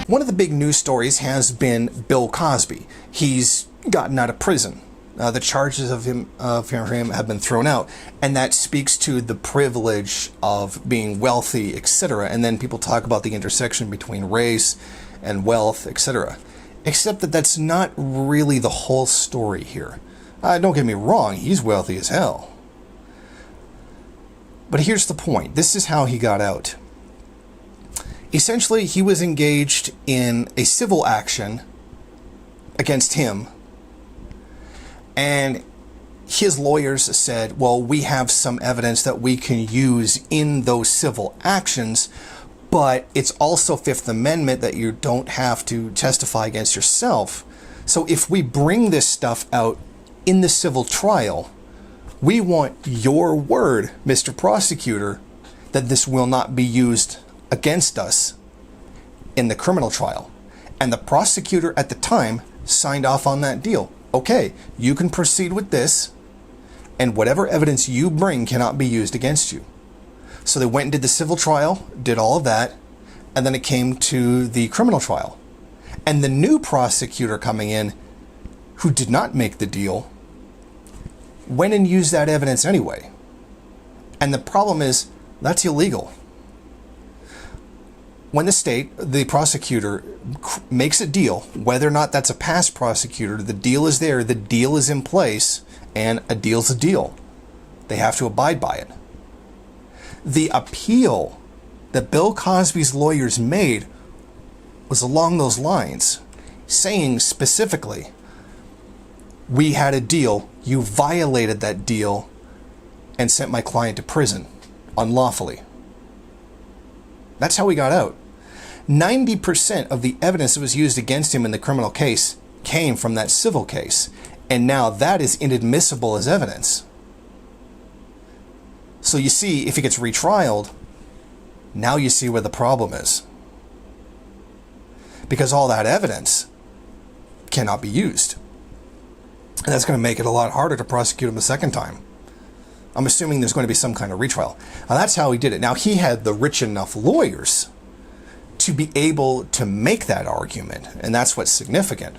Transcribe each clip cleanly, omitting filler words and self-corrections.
One of the big news stories has been Bill Cosby. He's gotten out of prison. The charges of him have been thrown out, and that speaks to the privilege of being wealthy, etc. And then people talk about the intersection between race and wealth, etc. Except that that's not really the whole story here. Don't get me wrong, he's wealthy as hell. But here's the point. This is how he got out. Essentially, he was engaged in a civil action against him, and his lawyers said, well, we have some evidence that we can use in those civil actions, but it's also Fifth Amendment that you don't have to testify against yourself. So if we bring this stuff out in the civil trial, we want your word, Mr. Prosecutor, that this will not be used against us in the criminal trial. And the prosecutor at the time signed off on that deal. Okay, you can proceed with this, and whatever evidence you bring cannot be used against you. So they went and did the civil trial, did all of that, and then it came to the criminal trial. And the new prosecutor coming in, who did not make the deal, went and used that evidence anyway. And the problem is, that's illegal. When the prosecutor makes a deal, whether or not that's a past prosecutor, the deal is there, the deal is in place, and a deal's a deal. They have to abide by it. The appeal that Bill Cosby's lawyers made was along those lines, saying specifically, we had a deal, you violated that deal, and sent my client to prison unlawfully. That's how he got out. 90% of the evidence that was used against him in the criminal case came from that civil case, and now that is inadmissible as evidence. So you see, if he gets retrialed, now you see where the problem is. Because all that evidence cannot be used. And that's going to make it a lot harder to prosecute him a second time. I'm assuming there's going to be some kind of retrial. Now that's how he did it. Now he had the rich enough lawyers to be able to make that argument, and that's what's significant.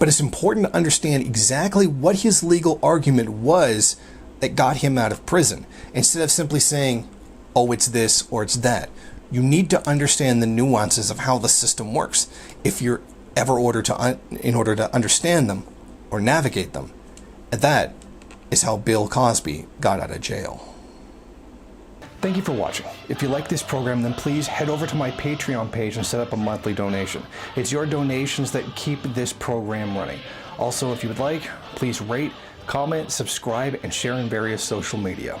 But it's important to understand exactly what his legal argument was that got him out of prison, instead of simply saying, oh, it's this or it's that. You need to understand the nuances of how the system works if you're ever in order to understand them or navigate them. And that is how Bill Cosby got out of jail. Thank you for watching. If you like this program, then please head over to my Patreon page and set up a monthly donation. It's your donations that keep this program running. Also, if you would like, please rate, comment, subscribe, and share in various social media.